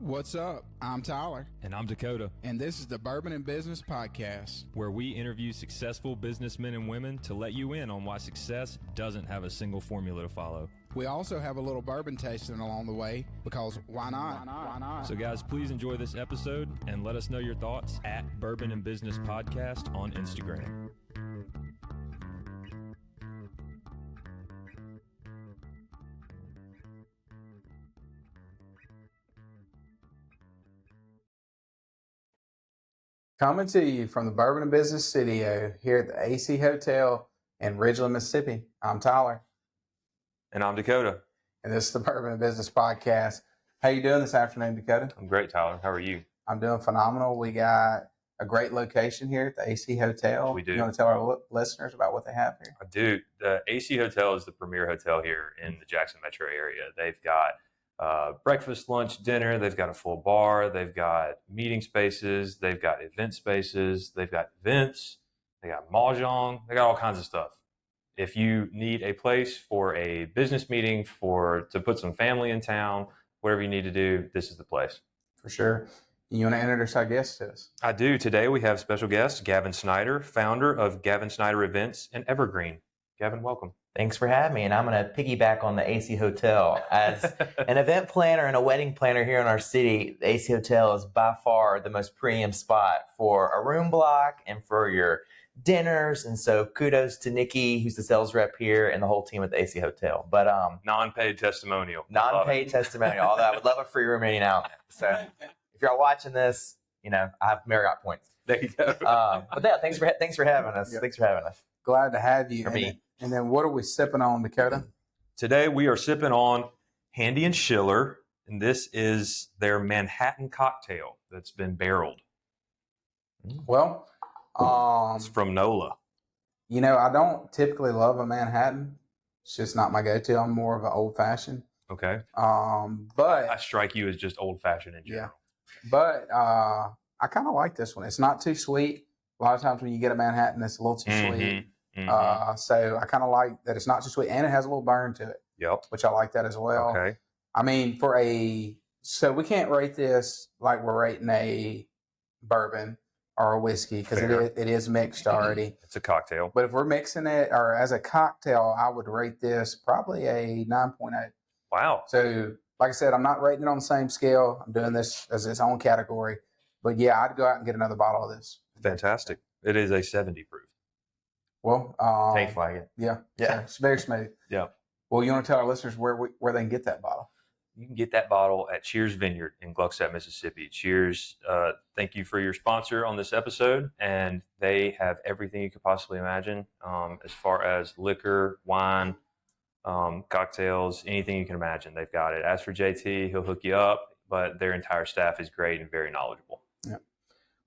What's up? I'm Tyler. And I'm Dakota. And this is the Bourbon and Business Podcast, where we interview successful businessmen and women to let you in on why success doesn't have a single formula to follow. We also have a little bourbon tasting along the way, because why not? Why not? So guys, please enjoy this episode and let us know your thoughts at Bourbon and Business Podcast on Instagram. Coming to you from the Bourbon and Business Studio here at the AC Hotel in Ridgeland, Mississippi. I'm Tyler. And I'm Dakota. And this is the Bourbon and Business Podcast. How you doing this afternoon, Dakota? I'm great, Tyler. How are you? I'm doing phenomenal. We got a great location here at the AC Hotel. We do. You want to tell our listeners about what they have here? I do. The AC Hotel is the premier hotel here in the Jackson metro area. They've got breakfast, lunch, dinner. They've got a full bar. They've got meeting spaces. They've got event spaces. They've got events. They got mahjong. They got all kinds of stuff. If you need a place for a business meeting, to put some family in town, whatever you need to do, this is the place. For sure. You want to introduce our guest to us? I do. Today we have special guest, Gavin Snyder, founder of Gavin Snyder Events and Evergreen. Gavin, welcome. Thanks for having me. And I'm going to piggyback on the AC Hotel. As an event planner and a wedding planner here in our city, the AC Hotel is by far the most premium spot for a room block and for your dinners. And so kudos to Nikki, who's the sales rep here, and the whole team at the AC Hotel. But non-paid testimonial. Non-paid testimonial. Although I would love a free room now and then. So if you're all watching this, I have Marriott points. There you go. But yeah, thanks for having us. Yep. Thanks for having us. Glad to have you. For me. And then what are we sipping on, Dakota? Today we are sipping on Handy and Schiller, and this is their Manhattan cocktail that's been barreled. Well, It's from NOLA. I don't typically love a Manhattan. It's just not my go-to. I'm more of an old-fashioned. Okay. But I strike you as just old-fashioned in general. But I kind of like this one. It's not too sweet. A lot of times when you get a Manhattan, it's a little too sweet. Mm-hmm. So I kind of like that it's not too sweet, and it has a little burn to it. Yep. Which I like that as well. Okay. I mean, so we can't rate this like we're rating a bourbon or a whiskey, because it is mixed already. It's a cocktail. But if we're mixing it, or as a cocktail, I would rate this probably a 9.8. Wow. So, like I said, I'm not rating it on the same scale. I'm doing this as its own category. But yeah, I'd go out and get another bottle of this. Fantastic. It is a 70 proof. Well, Tastes like it. Yeah. Yeah. So it's very smooth. Yeah. Well, you want to tell our listeners where they can get that bottle? You can get that bottle at Cheers Vineyard in Gluckstadt, Mississippi. Cheers. Thank you for your sponsor on this episode. And they have everything you could possibly imagine as far as liquor, wine, cocktails, anything you can imagine. They've got it. As for JT, he'll hook you up, but their entire staff is great and very knowledgeable. Yeah.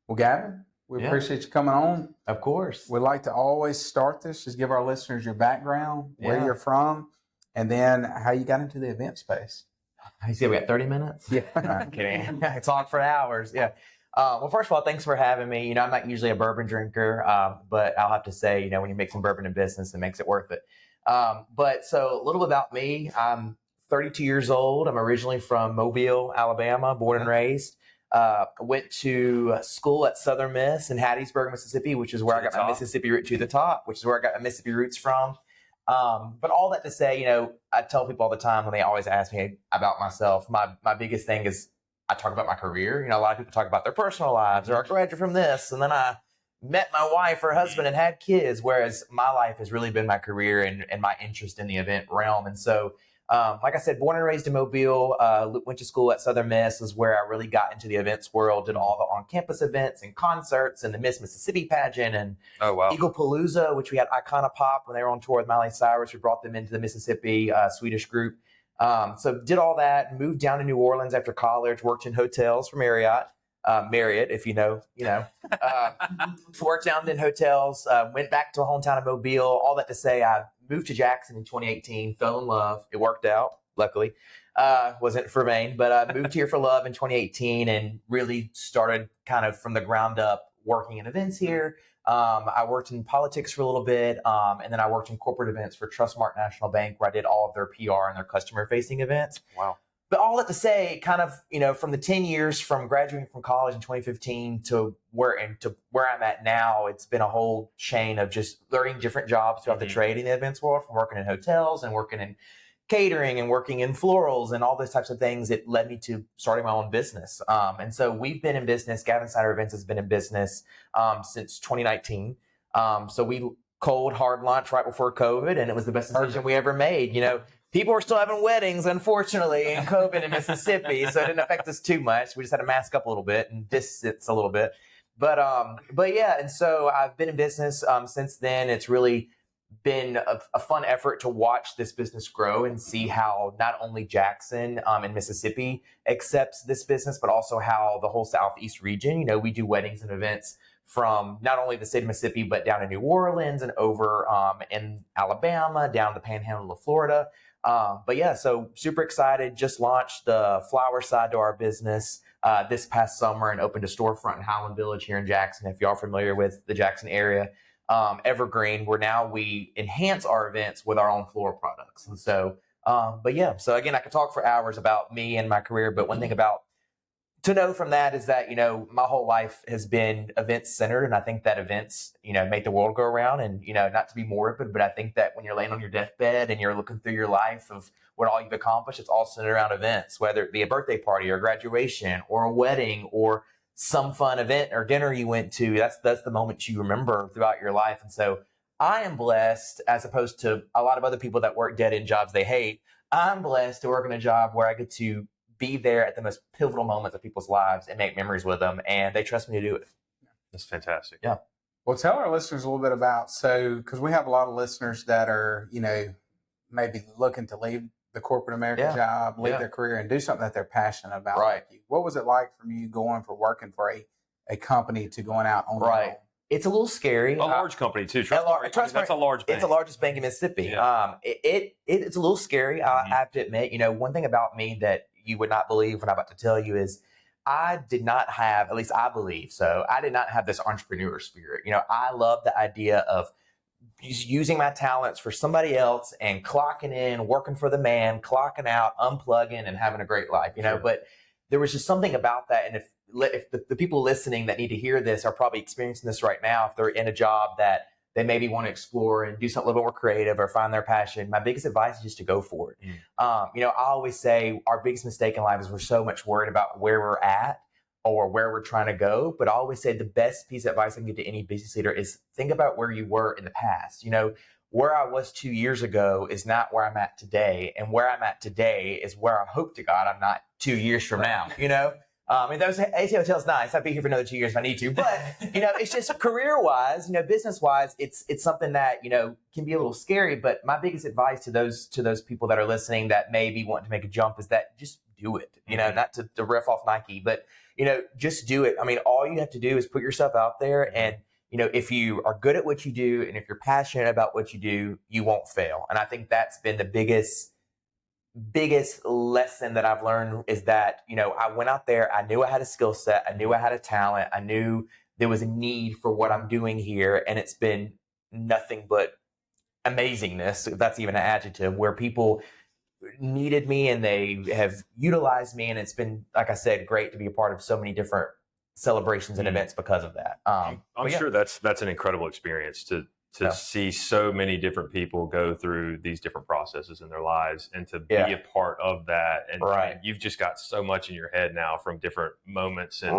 Well, Gavin, we appreciate you coming on. Of course. We'd like to always start this. Just give our listeners your background, where Yeah. you're from, and then how you got into the event space. You said we got 30 minutes? Yeah. I'm kidding. I talk for hours. Yeah. Well, first of all, thanks for having me. I'm not usually a bourbon drinker, but I'll have to say, when you make some bourbon in business, it makes it worth it. But so a little bit about me. I'm 32 years old. I'm originally from Mobile, Alabama, born and raised. Went to school at Southern Miss in Hattiesburg, Mississippi, which is where I got my Mississippi root to the top, which is where I got my Mississippi roots from. But all that to say, I tell people all the time when they always ask me about myself, my biggest thing is I talk about my career. A lot of people talk about their personal lives, or I graduated from this, and then I met my wife or husband and had kids, whereas my life has really been my career and my interest in the event realm. And so, like I said, born and raised in Mobile, went to school at Southern Miss, is where I really got into the events world, did all the on-campus events and concerts and the Miss Mississippi pageant and Eagle Palooza, which we had Icona Pop when they were on tour with Miley Cyrus. We brought them into the Mississippi Swedish group. So did all that, moved down to New Orleans after college, worked in hotels for Marriott, if you know, worked down in hotels, went back to a hometown of Mobile. All that to say, I moved to Jackson in 2018, fell in love. It worked out, luckily. Wasn't for vain, but I moved here for love in 2018 and really started kind of from the ground up working in events here. I worked in politics for a little bit, and then I worked in corporate events for Trustmark National Bank, where I did all of their PR and their customer-facing events. Wow. But all that to say, kind of, from the 10 years from graduating from college in 2015 to where I'm at now, it's been a whole chain of just learning different jobs throughout the trade in the events world, from working in hotels and working in catering and working in florals and all those types of things. It led me to starting my own business. And so we've been in business. Gavin Snyder Events has been in business since 2019. So we cold hard launch right before COVID, and it was the best decision we ever made. People were still having weddings, unfortunately, in COVID in Mississippi, so it didn't affect us too much. We just had to mask up a little bit and distance a little bit. But yeah, and so I've been in business since then. It's really been a fun effort to watch this business grow and see how not only Jackson in Mississippi accepts this business, but also how the whole Southeast region. We do weddings and events from not only the state of Mississippi, but down in New Orleans and over in Alabama, down the panhandle of Florida. But yeah, so super excited. Just launched the flower side to our business this past summer and opened a storefront in Highland Village here in Jackson. If y'all are familiar with the Jackson area, Evergreen, where now we enhance our events with our own floral products. And so, but yeah, so again, I could talk for hours about me and my career, but one thing to know from that is that, my whole life has been events centered. And I think that events, make the world go around, and, not to be morbid, but I think that when you're laying on your deathbed and you're looking through your life of what all you've accomplished, it's all centered around events, whether it be a birthday party or graduation or a wedding or some fun event or dinner you went to. That's the moment you remember throughout your life. And so I am blessed, as opposed to a lot of other people that work dead end jobs they hate. I'm blessed to work in a job where I get to be there at the most pivotal moments of people's lives and make memories with them, and they trust me to do it. That's fantastic. Yeah. Well, tell our listeners a little bit about, because we have a lot of listeners that are, maybe looking to leave the corporate American job, leave their career, and do something that they're passionate about. Right. What was it like from you going from working for a company to going out on your own? It's a little scary. A large company too. Trust me, that's a large bank. It's the largest bank in Mississippi. Yeah. It's a little scary. I have to admit, one thing about me that you would not believe what I'm about to tell you is I did not have, at least I believe so, I did not have this entrepreneur spirit. I love the idea of using my talents for somebody else and clocking in, working for the man, clocking out, unplugging, and having a great life, Sure. But there was just something about that. And if the people listening that need to hear this are probably experiencing this right now, if they're in a job that they maybe want to explore and do something a little bit more creative or find their passion, my biggest advice is just to go for it. I always say our biggest mistake in life is we're so much worried about where we're at or where we're trying to go. But I always say the best piece of advice I can give to any business leader is think about where you were in the past. Where I was 2 years ago is not where I'm at today. And where I'm at today is where I hope to God I'm not 2 years from now, those AC Hotel's nice. I'd be here for another 2 years if I need to. But, it's just career-wise, business-wise, it's something that, can be a little scary. But my biggest advice to those people that are listening that maybe want to make a jump is that just do it, not to riff off Nike, but, just do it. I mean, all you have to do is put yourself out there, and, if you are good at what you do and if you're passionate about what you do, you won't fail. And I think that's been the biggest lesson that I've learned is that, I went out there, I knew I had a skill set, I knew I had a talent, I knew there was a need for what I'm doing here. And it's been nothing but amazingness, if that's even an adjective, where people needed me and they have utilized me. And it's been, like I said, great to be a part of so many different celebrations and events because of that. I'm sure that's an incredible experience to see so many different people go through these different processes in their lives and to be a part of that. And you've just got so much in your head now from different moments and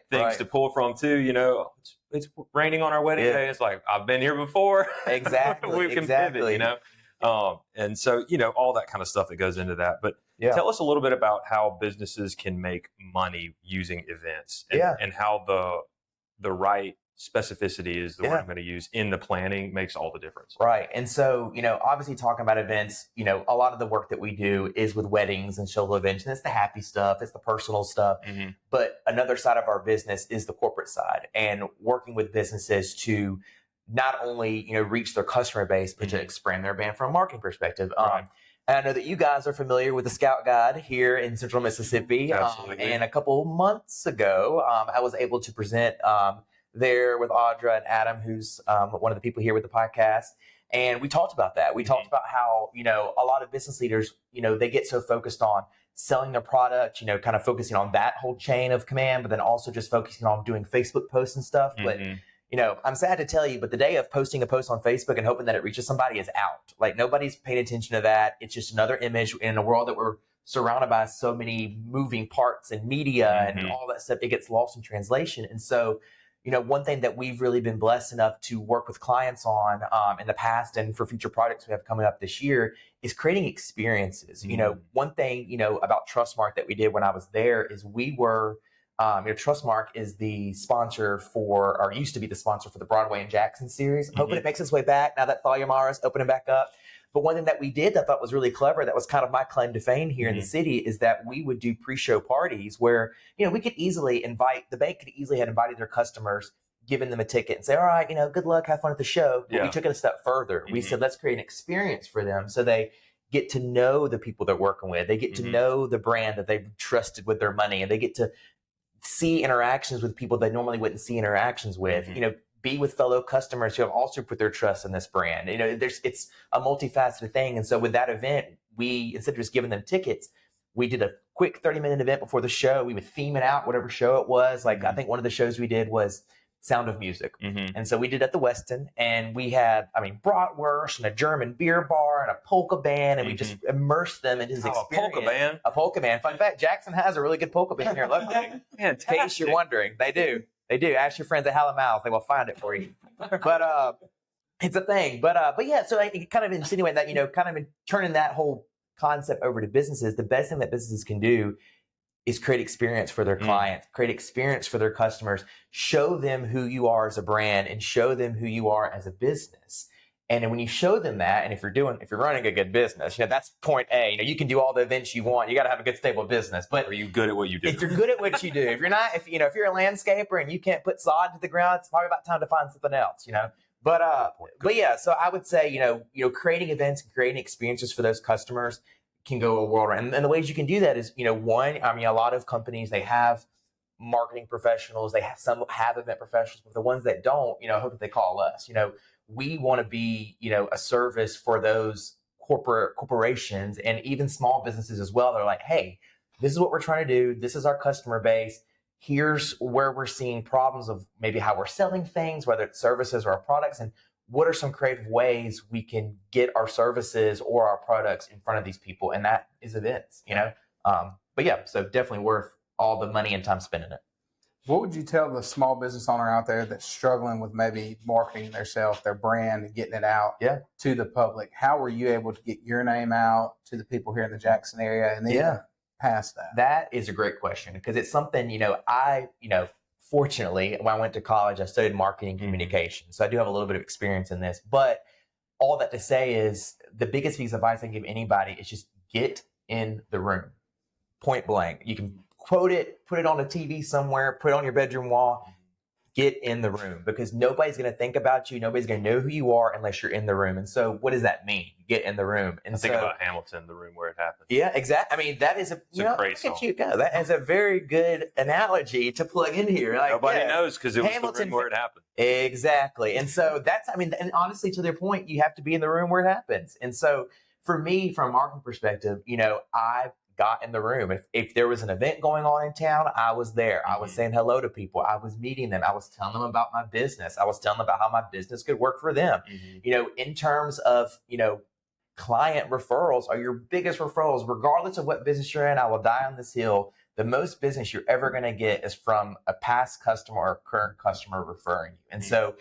things to pull from too. It's raining on our wedding day. It's like, I've been here before. Exactly. We can pivot, and so, all that kind of stuff that goes into that. But tell us a little bit about how businesses can make money using events and how the right specificity is the word I'm going to use in the planning makes all the difference. Right. And so, obviously talking about events, a lot of the work that we do is with weddings and social events, and it's the happy stuff, it's the personal stuff. But another side of our business is the corporate side, and working with businesses to not only, reach their customer base, but to expand their brand from a marketing perspective. And I know that you guys are familiar with the Scout Guide here in Central Mississippi. And a couple months ago, I was able to present there with Audra and Adam, who's one of the people here with the podcast. And we talked about that. We talked about how, a lot of business leaders, they get so focused on selling their product, you know, kind of focusing on that whole chain of command, but then also just focusing on doing Facebook posts and stuff. But, you know, I'm sad to tell you, but the day of posting a post on Facebook and hoping that it reaches somebody is out. Like, nobody's paying attention to that. It's just another image in a world that we're surrounded by so many moving parts and media and all that stuff. It gets lost in translation. And so, you know, one thing that we've really been blessed enough to work with clients on in the past and for future projects we have coming up this year is creating experiences. You know, one thing, you know, about Trustmark that we did when I was there is we were, you know, Trustmark is the sponsor for, or used to be the sponsor for the Broadway and Jackson series. I'm hoping it makes its way back now that Thalia Mara's opening back up. But one thing that we did that I thought was really clever, that was kind of my claim to fame here in the city, is that we would do pre-show parties where, you know, we could easily invite, the bank could easily have invited their customers, given them a ticket and say, all right, you know, good luck, have fun at the show. But we took it a step further. We said, let's create an experience for them so they get to know the people they're working with. They get to know the brand that they've trusted with their money, and they get to see interactions with people they normally wouldn't see interactions with. You know, be with fellow customers who have also put their trust in this brand. You know, it's a multifaceted thing. And so with that event, we, instead of just giving them tickets, we did a quick 30-minute event before the show. We would theme it out, whatever show it was. Like, I think one of the shows we did was Sound of Music. And so we did at the Westin, and we had, I mean, bratwurst and a German beer bar and a polka band, and we just immersed them in his experience. A polka band? A polka band. Fun fact, Jackson has a really good polka band here locally. In case you're wondering. They do. They do. Ask your friends at Hal & Mouth. They will find it for you. But it's a thing. But yeah, so I kind of insinuate that, you know, kind of turning that whole concept over to businesses, the best thing that businesses can do is create experience for their clients, create experience for their customers, show them who you are as a brand and show them who you are as a business. And then when you show them that, and if you're running a good business, you know, that's point A. You know, you can do all the events you want. You got to have a good, stable business. But are you good at what you do? If you're good at what you do, if you're not, if you're a landscaper and you can't put sod to the ground, it's probably about time to find something else, you know. But yeah, so I would say, you know, creating events and creating experiences for those customers can go a world around. And the ways you can do that is, you know, one, I mean, a lot of companies, they have marketing professionals, some have event professionals, but the ones that don't, you know, I hope that they call us. You know, we want to be, you know, a service for those corporations and even small businesses as well. They're like, hey, this is what we're trying to do. This is our customer base. Here's where we're seeing problems of maybe how we're selling things, whether it's services or our products, and what are some creative ways we can get our services or our products in front of these people? And that is events, you know? But yeah, so definitely worth all the money and time spent in it. What would you tell the small business owner out there that's struggling with maybe marketing themselves, their brand, and getting it out to the public? How were you able to get your name out to the people here in the Jackson area and then past that? That is a great question, because it's something, you know, fortunately, when I went to college, I studied marketing communication. So I do have a little bit of experience in this. But all that to say is the biggest piece of advice I give anybody is just get in the room. Point blank. You can quote it, put it on a TV somewhere, put it on your bedroom wall. Get in the room, because nobody's going to think about you. Nobody's going to know who you are unless you're in the room. And so what does that mean? Get in the room. And think about Hamilton, the room where it happened. Yeah, exactly. I mean, that is a great song. You go. That is a very good analogy to plug in here. Like, nobody knows because it was the room where it happened. Exactly. And so that's, I mean, and honestly, to their point, you have to be in the room where it happens. And so for me, from a marketing perspective, you know, I got in the room. If there was an event going on in town, I was there. I was saying hello to people. I was meeting them. I was telling them about my business. I was telling them about how my business could work for them. You know, in terms of, you know, client referrals are your biggest referrals, regardless of what business you're in. I will die on this hill. The most business you're ever going to get is from a past customer or a current customer referring you. And so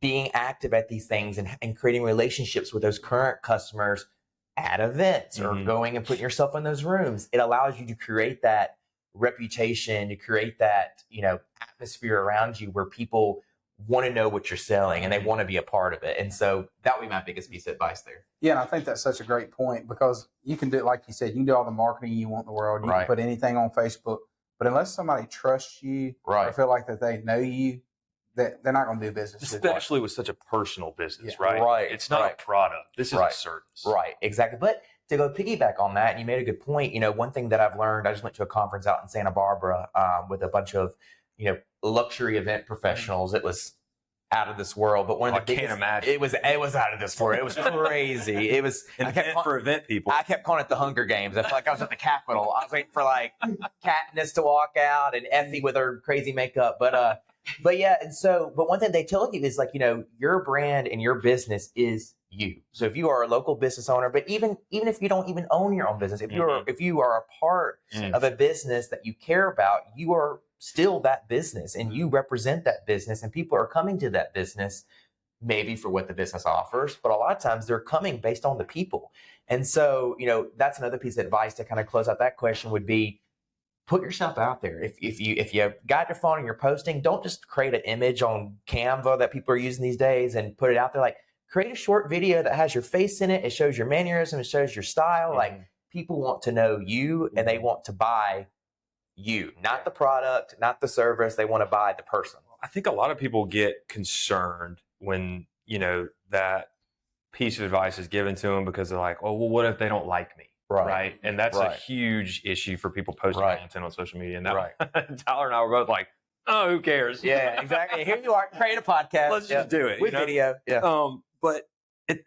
being active at these things and creating relationships with those current customers at events or going and putting yourself in those rooms, it allows you to create that reputation, to create that, you know, atmosphere around you where people want to know what you're selling and they want to be a part of it. And so that would be my biggest piece of advice there. Yeah, and I think that's such a great point, because you can do, like you said, you can do all the marketing you want in the world. You can put anything on Facebook, but unless somebody trusts you or feel like that they know you, that they're not going to do business. Especially with such a personal business, right? It's not a product. This is a service. Right, exactly. But to go piggyback on that, and you made a good point, you know, one thing that I've learned, I just went to a conference out in Santa Barbara with a bunch of, you know, luxury event professionals. It was out of this world. But one of the I can't imagine. it was out of this world. It was crazy. It was for event people. I kept calling it the Hunger Games. I felt like I was at the Capitol. I was waiting for like Katniss to walk out and Effie with her crazy makeup. But yeah, and so, but one thing they tell you is like, you know, your brand and your business is you. So if you are a local business owner, but even if you don't even own your own business, if you are a part of a business that you care about, you are still that business and you represent that business, and people are coming to that business maybe for what the business offers, but a lot of times they're coming based on the people. And so, you know, that's another piece of advice to kind of close out that question would be, put yourself out there. If you got your phone and you're posting, don't just create an image on Canva that people are using these days and put it out there. Like, create a short video that has your face in it. It shows your mannerism. It shows your style. Like, people want to know you and they want to buy you, not the product, not the service. They want to buy the person. I think a lot of people get concerned when, you know, that piece of advice is given to them because they're like, oh, well, what if they don't like me? Right. And that's a huge issue for people posting content on social media. And that, Tyler and I were both like, oh, who cares? Yeah, exactly. Here you are, create a podcast. Let's just do it. With video. Yeah. But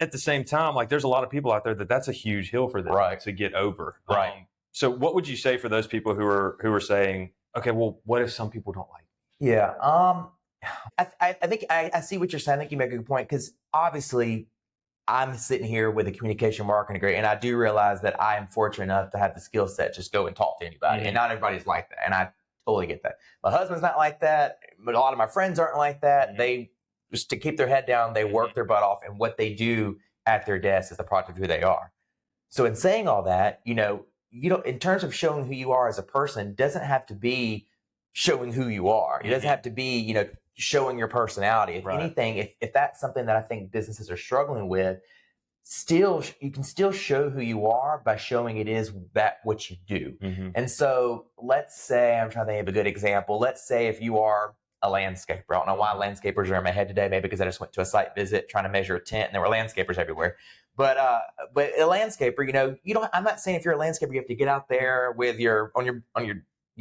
at the same time, like, there's a lot of people out there that's a huge hill for them to get over. Right. So what would you say for those people who are saying, okay, well, what if some people don't like me? Yeah. I think I see what you're saying. I think you make a good point, because obviously I'm sitting here with a communication marketing degree, and I do realize that I am fortunate enough to have the skill set to just go and talk to anybody. And not everybody's like that. And I totally get that. My husband's not like that, but a lot of my friends aren't like that. They just, to keep their head down, they work their butt off, and what they do at their desk is the product of who they are. So in saying all that, you know, in terms of showing who you are as a person, doesn't have to be showing who you are. It doesn't have to be, you know, showing your personality. If anything, if that's something that I think businesses are struggling with, you can still show who you are by showing it is that what you do. And so let's say, I'm trying to think of a good example. Let's say if you are a landscaper. I don't know why landscapers are in my head today, maybe because I just went to a site visit trying to measure a tent and there were landscapers everywhere. But a landscaper, you know, I'm not saying if you're a landscaper, you have to get out there with your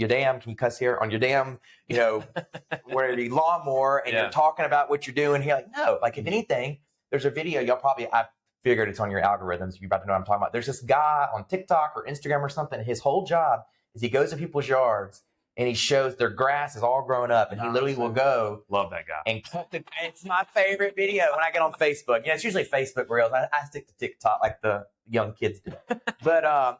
damn, can you cuss here? On your damn, you know, where you lawnmower and you're talking about what you're doing here. Like, no, like, if anything, there's a video I figured it's on your algorithms. You're about to know what I'm talking about. There's this guy on TikTok or Instagram or something. His whole job is he goes to people's yards and he shows their grass is all grown up, and he literally will go. Love that guy. And cut it's my favorite video when I get on Facebook. You know, it's usually Facebook Reels. I stick to TikTok like the young kids do. But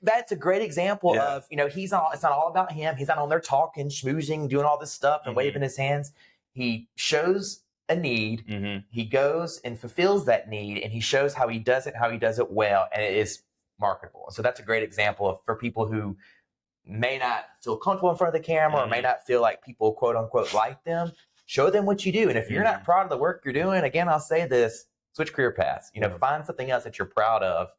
that's a great example of, you know, it's not all about him. He's not on there talking, schmoozing, doing all this stuff and waving his hands. He shows a need. He goes and fulfills that need, and he shows how he does it well, and it is marketable. So that's a great example for people who may not feel comfortable in front of the camera or may not feel like people, quote unquote, like them. Show them what you do. And if you're not proud of the work you're doing, again, I'll say this, switch career paths. You know, find something else that you're proud of,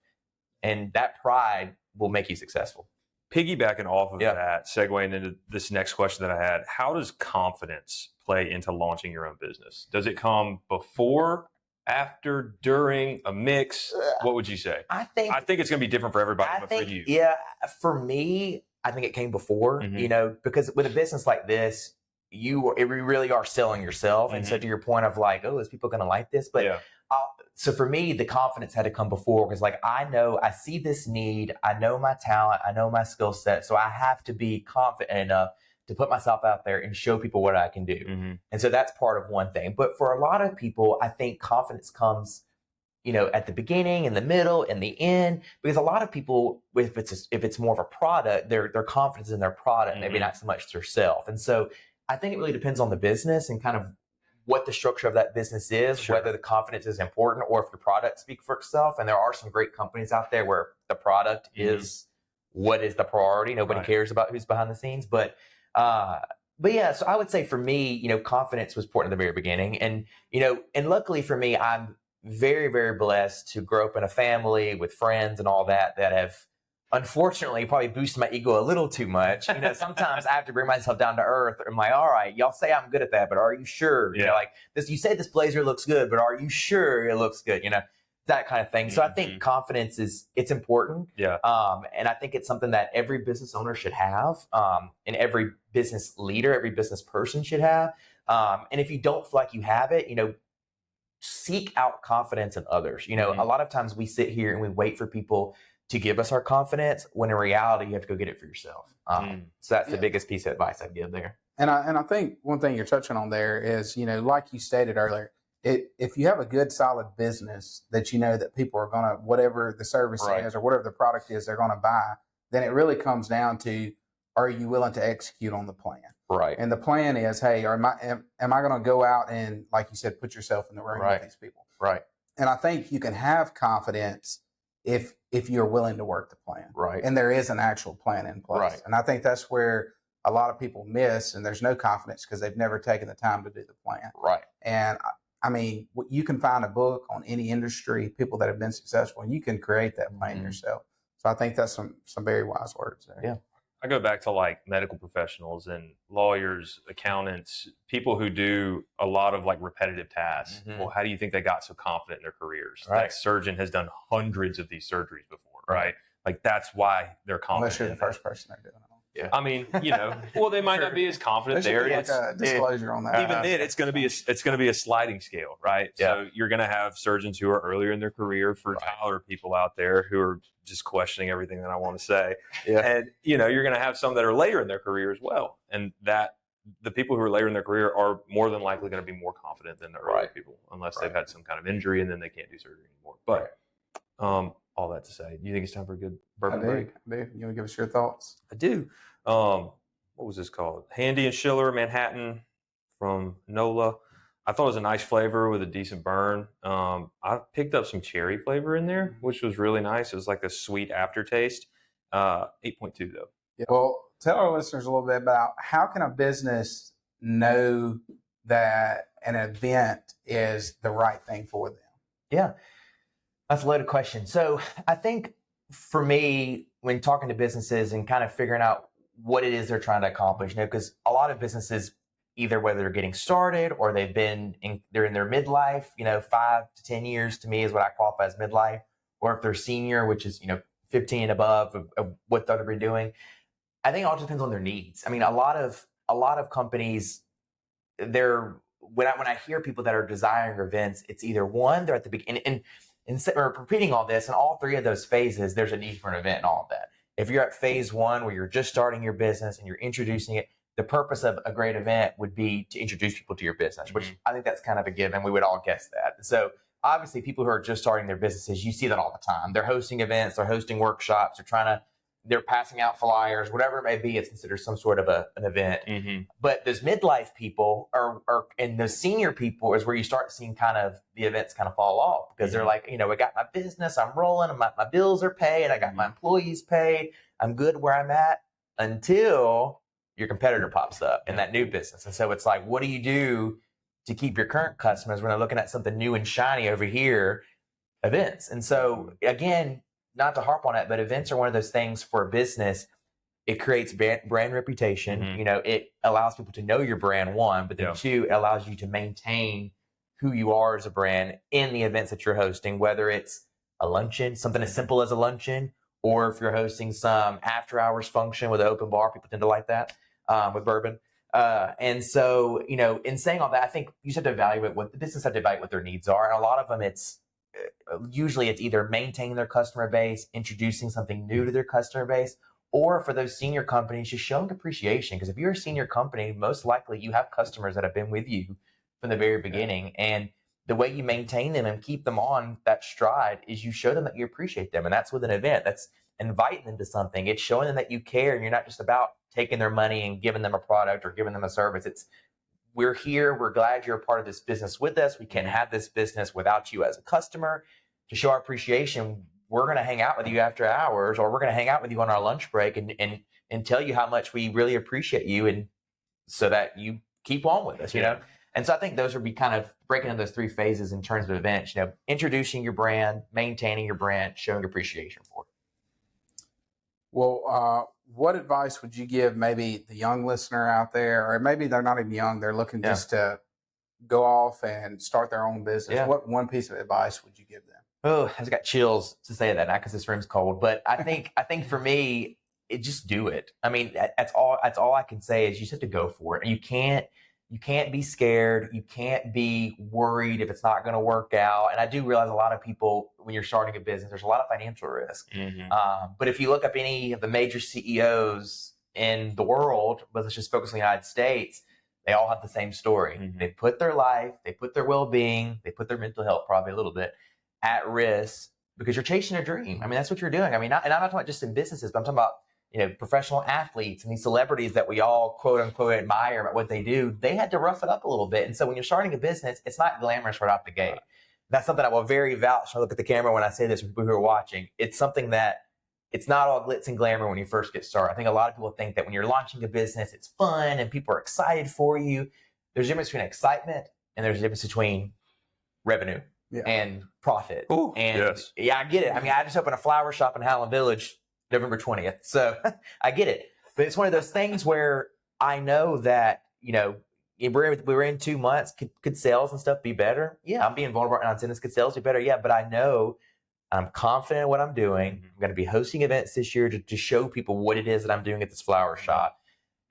and that pride will make you successful. Piggybacking off of that, segueing into this next question that I had, how does confidence play into launching your own business? Does it come before, after, during, a mix? What would you say? I think it's going to be different for everybody, but for you. Yeah, for me, I think it came before, you know, because with a business like this, you really are selling yourself. And so to your point of like, oh, is people going to like this? But so for me, the confidence had to come before, because like, I see this need, I know my talent, I know my skill set. So I have to be confident enough to put myself out there and show people what I can do. And so that's part of one thing. But for a lot of people, I think confidence comes, you know, at the beginning, in the middle, and the end, because a lot of people, if it's more of a product, their confidence in their product, maybe not so much their self. And so I think it really depends on the business and kind of what the structure of that business is, whether the confidence is important or if the product speaks for itself. And there are some great companies out there where the product is what is the priority. Nobody cares about who's behind the scenes. But yeah, so I would say for me, you know, confidence was important at the very beginning. And, you know, and luckily for me, I'm very, very blessed to grow up in a family with friends and all that have unfortunately probably boosted my ego a little too much. You know, sometimes I have to bring myself down to earth. I'm like, all right, y'all say I'm good at that, but are you sure? You know, like this, you say this blazer looks good, but are you sure it looks good? You know, that kind of thing. So I think confidence it's important. And I think it's something that every business owner should have, and every business leader, every business person should have. And if you don't feel like you have it, seek out confidence in others. A lot of times we sit here and we wait for people to give us our confidence when in reality you have to go get it for yourself. So that's the biggest piece of advice I'd give there. And I think one thing you're touching on there is, like you stated earlier, if you have a good solid business that that people are going to, whatever the service is or whatever the product is they're going to buy, then it really comes down to, are you willing to execute on the plan? Right. And the plan is, hey, am I going to go out and, like you said, put yourself in the room with these people? Right. And I think you can have confidence if you're willing to work the plan. Right. And there is an actual plan in place. Right. And I think that's where a lot of people miss, and there's no confidence because they've never taken the time to do the plan. Right. And I mean, you can find a book on any industry, people that have been successful, and you can create that plan yourself. So I think that's some very wise words there. Yeah. I go back to like medical professionals and lawyers, accountants, people who do a lot of like repetitive tasks. Well, how do you think they got so confident in their careers? Right. That surgeon has done hundreds of these surgeries before, right? Like that's why they're confident. Unless you're the first person they're doing it on. Yeah. I mean, well, they might not be as confident there. Like a disclosure on that. Even then, it's going to be a sliding scale, right? Yeah. So you're going to have surgeons who are earlier in their career, fertile people out there who are just questioning everything that I want to say, and you're going to have some that are later in their career as well, and that the people who are later in their career are more than likely going to be more confident than the earlier people, unless they've had some kind of injury and then they can't do surgery anymore. But all that to say, do you think it's time for a good bourbon break? I do. You want to give us your thoughts? I do. What was this called? Handy and Schiller Manhattan from NOLA. I thought it was a nice flavor with a decent burn. I picked up some cherry flavor in there, which was really nice. It was like a sweet aftertaste. 8.2 though. Yeah. Well, tell our listeners a little bit about how can a business know that an event is the right thing for them? Yeah, that's a loaded question. So I think for me, when talking to businesses and kind of figuring out what it is they're trying to accomplish, because a lot of businesses, either whether they're getting started or they're in their midlife, 5 to 10 years to me is what I qualify as midlife, or if they're senior, which is, 15 and above of what they're doing. I think it all depends on their needs. I mean, a lot of companies, when I hear people that are desiring events, it's either one, they're at the beginning, and or repeating all this, in all three of those phases, there's a need for an event and all of that. If you're at phase one where you're just starting your business and you're introducing it, the purpose of a great event would be to introduce people to your business, which I think that's kind of a given. We would all guess that. So obviously people who are just starting their businesses, you see that all the time. They're hosting events, they're hosting workshops, they're passing out flyers, whatever it may be. It's considered some sort of an event. But those midlife people and those senior people is where you start seeing kind of the events kind of fall off, because they're like, I got my business, I'm rolling, my bills are paid, I got my employees paid, I'm good where I'm at, until your competitor pops up in that new business. And so it's like, what do you do to keep your current customers when they're looking at something new and shiny over here? Events. And so again, not to harp on it, but events are one of those things for a business. It creates brand reputation. It allows people to know your brand, one, but then two, it allows you to maintain who you are as a brand in the events that you're hosting, whether it's a luncheon, something as simple as a luncheon, or if you're hosting some after hours function with an open bar. People tend to like that with bourbon. And so, in saying all that, I think you just have to evaluate what the business have to evaluate what their needs are. And a lot of them, usually it's either maintaining their customer base, introducing something new to their customer base, or for those senior companies, just showing appreciation. Because if you're a senior company, most likely you have customers that have been with you from the very beginning. And the way you maintain them and keep them on that stride is you show them that you appreciate them. And that's with an event. That's inviting them to something. It's showing them that you care, and you're not just about taking their money and giving them a product or giving them a service. It's, we're here. We're glad you're a part of this business with us. We can't have this business without you as a customer. To show our appreciation, we're going to hang out with you after hours, or we're going to hang out with you on our lunch break and tell you how much we really appreciate you, and so that you keep on with us, And so I think those would be kind of breaking into those three phases in terms of events, introducing your brand, maintaining your brand, showing appreciation for it. Well, what advice would you give maybe the young listener out there, or maybe they're not even young, they're looking just to go off and start their own business? Yeah. What one piece of advice would you give them? Oh, I just got chills to say that, not because this room's cold, but I think for me, just do it. I mean, that's all I can say is you just have to go for it. And you can't you can't be scared. You can't be worried if it's not going to work out. And I do realize a lot of people, when you're starting a business, there's a lot of financial risk. But if you look up any of the major CEOs in the world, but let's just focus on the United States, they all have the same story. They put their life, they put their well-being, they put their mental health probably a little bit at risk because you're chasing a dream. I mean, that's what you're doing. I mean, and I'm not talking about just in businesses, but I'm talking about, professional athletes and these celebrities that we all quote unquote admire about what they do. They had to rough it up a little bit. And so when you're starting a business, it's not glamorous right off the gate. That's something I will very vouch. I look at the camera when I say this for people who are watching. It's something that it's not all glitz and glamour when you first get started. I think a lot of people think that when you're launching a business, it's fun and people are excited for you. There's a difference between excitement and there's a difference between revenue and profit. Ooh, and yeah, I get it. I mean, I just opened a flower shop in Highland Village November 20th. So I get it. But it's one of those things where I know that, we're in 2 months. Could sales and stuff be better? Yeah, I'm being vulnerable right now. Could sales be better? Yeah, but I know I'm confident in what I'm doing. I'm going to be hosting events this year to show people what it is that I'm doing at this flower shop.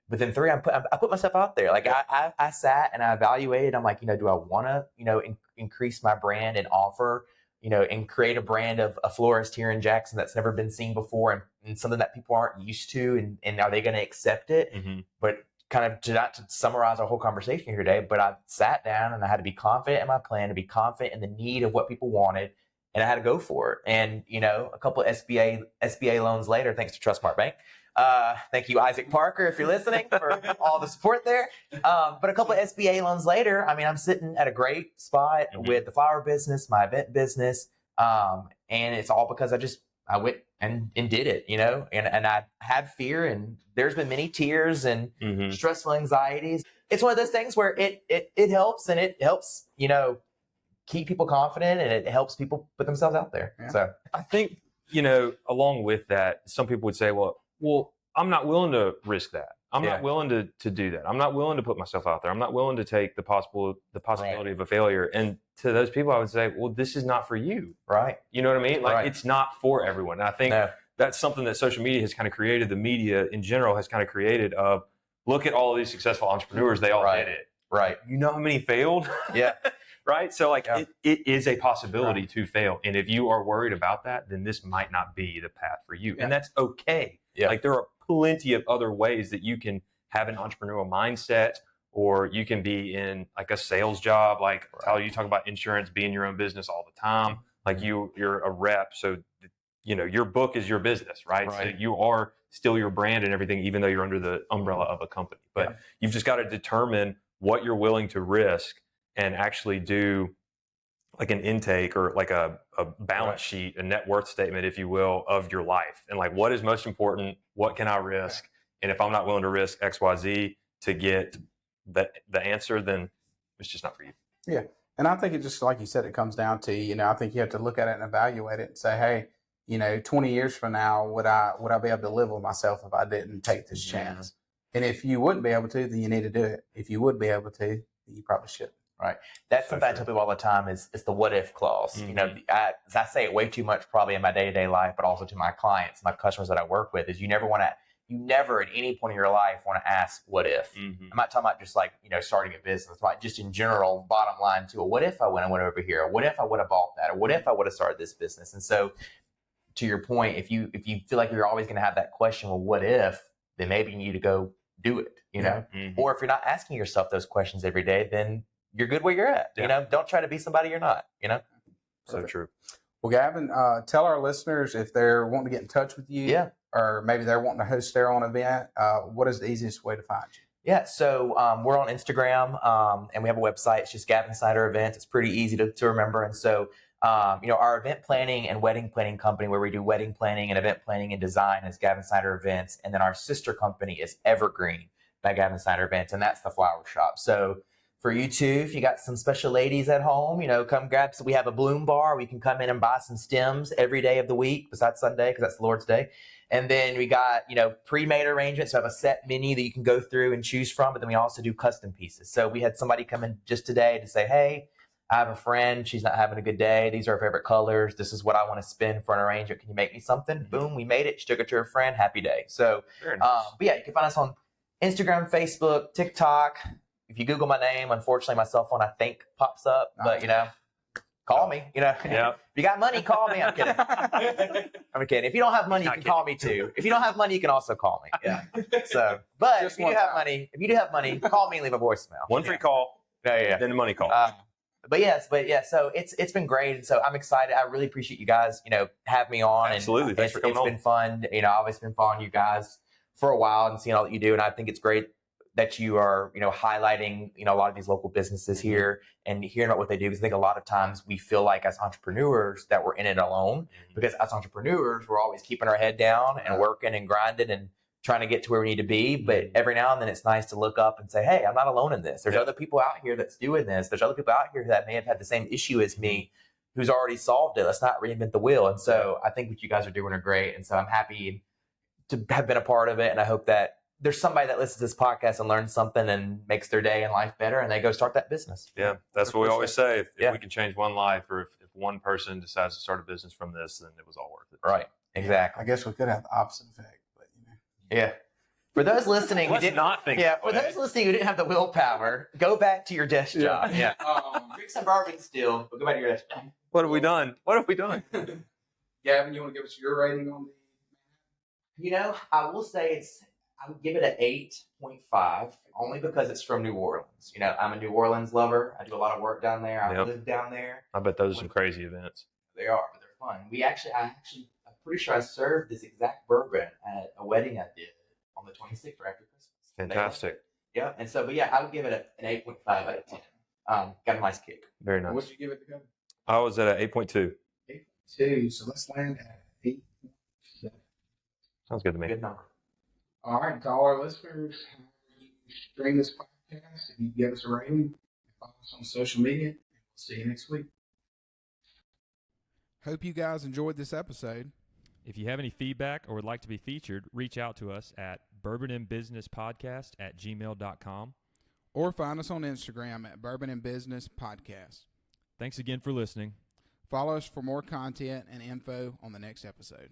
But then 3, I put myself out there. Like I sat and I evaluated. I'm like, do I want to, increase my brand and offer, and create a brand of a florist here in Jackson that's never been seen before and something that people aren't used to. And are they going to accept it? But kind of not to summarize our whole conversation here today, but I sat down and I had to be confident in my plan, to be confident in the need of what people wanted. And I had to go for it. And, a couple of SBA loans later, thanks to Trustmark Bank. Thank you, Isaac Parker, if you're listening, for all the support there. But a couple of SBA loans later, I mean, I'm sitting at a great spot with the flower business, my event business. And it's all because I went and did it, and I had fear, and there's been many tears and stressful anxieties. It's one of those things where it helps, and it helps, keep people confident, and it helps people put themselves out there. Yeah. So I think, along with that, some people would say, well, I'm not willing to risk that. I'm not willing to do that. I'm not willing to put myself out there. I'm not willing to take the possibility of a failure. And to those people, I would say, well, this is not for you. Right. You know what I mean? Like it's not for everyone. And I think that's something that social media has kind of created. The media in general has kind of created of, look at all of these successful entrepreneurs. They all did it. Right. You know how many failed? Yeah. Right. So it is a possibility to fail. And if you are worried about that, then this might not be the path for you. And that's okay. Yeah. Like there are plenty of other ways that you can have an entrepreneurial mindset, or you can be in like a sales job. Like how you talk about insurance, being your own business all the time. Like you're a rep. So, your book is your business, right? So you are still your brand and everything, even though you're under the umbrella of a company. But you've just got to determine what you're willing to risk and actually do like an intake or like a balance sheet, a net worth statement, if you will, of your life. And like, what is most important? What can I risk? And if I'm not willing to risk X, Y, Z to get the answer, then it's just not for you. Yeah. And I think it just, like you said, it comes down to, I think you have to look at it and evaluate it and say, hey, 20 years from now, would I be able to live with myself if I didn't take this chance? And if you wouldn't be able to, then you need to do it. If you would be able to, then you probably shouldn't. Right. That's something I tell people all the time is the what if clause. I say it way too much probably in my day-to-day life, but also to my clients, my customers that I work with, is you never at any point in your life want to ask what if. I'm not talking about just like, starting a business, but just in general, bottom line too. What if I went over here? Or what if I would have bought that? Or what if I would have started this business? And so to your point, if you feel like you're always going to have that question, well, what if, then maybe you need to go do it, Or if you're not asking yourself those questions every day, then you're good where you're at. Don't try to be somebody you're not, So true. Well, Gavin, tell our listeners if they're wanting to get in touch with you, or maybe they're wanting to host their own event, what is the easiest way to find you? Yeah, so we're on Instagram, and we have a website. It's just Gavin Snyder Events. It's pretty easy to remember. And so, our event planning and wedding planning company, where we do wedding planning and event planning and design, is Gavin Snyder Events. And then our sister company is Evergreen by Gavin Snyder Events, and that's the flower shop. So for you too, if you got some special ladies at home, come grab. So we have a bloom bar. We can come in and buy some stems every day of the week besides Sunday, because that's the Lord's Day. And then we got, pre-made arrangements. So I have a set menu that you can go through and choose from. But then we also do custom pieces. So we had somebody come in just today to say, hey, I have a friend. She's not having a good day. These are her favorite colors. This is what I want to spend for an arrangement. Can you make me something? Boom, we made it. She took it to her friend. Happy day. So, nice. But yeah, you can find us on Instagram, Facebook, TikTok. if you Google my name, unfortunately, my cell phone, I think, pops up. But, call me. If you got money, call me. I'm kidding. I'm kidding. If you don't have money, you can call me too. If you don't have money, you can also call me. Yeah. So, but if you do have money, call me and leave a voicemail. One free call. Yeah. Then the money call. So it's been great, and so I'm excited. I really appreciate you guys, have me on. Absolutely, thanks for coming on. It's been fun. I've always been following you guys for a while and seeing all that you do, and I think it's great that you are, highlighting, a lot of these local businesses here and hearing about what they do. Because I think a lot of times we feel like as entrepreneurs that we're in it alone, because as entrepreneurs, we're always keeping our head down and working and grinding and trying to get to where we need to be. But every now and then it's nice to look up and say, hey, I'm not alone in this. There's other people out here that's doing this. There's other people out here that may have had the same issue as me who's already solved it. Let's not reinvent the wheel. And so I think what you guys are doing are great. And so I'm happy to have been a part of it. And I hope that there's somebody that listens to this podcast and learns something and makes their day and life better, and they go start that business. Yeah, that's what we always say. If we can change one life, or if one person decides to start a business from this, then it was all worth it. Right, exactly. I guess we could have the opposite effect, but Yeah. For those listening, Let's not think. Yeah, for those listening who didn't have the willpower, go back to your desk job. Yeah. Drink some bourbon still, but go back to your desk job. What have we done? Gavin, you want to give us your rating on the? I will say I would give it an 8.5, only because it's from New Orleans. I'm a New Orleans lover. I do a lot of work down there. I live down there. I bet those are some crazy events. They are, but they're fun. I'm pretty sure I served this exact bourbon at a wedding I did on the 26th or after Christmas. Fantastic. Yeah, and so, I would give it an 8.5 out of 10. Got a nice kick. Very nice. What did you give it, Dakota? I was at an 8.2. 8.2. So let's land at 8. Sounds good to me. Good number. All right, to all our listeners, you stream this podcast, if you give us a rating, follow us on social media, and we'll see you next week. Hope you guys enjoyed this episode. If you have any feedback or would like to be featured, reach out to us at bourbonandbusinesspodcast@gmail.com. Or find us on Instagram at Bourbon and Business Podcast. Thanks again for listening. Follow us for more content and info on the next episode.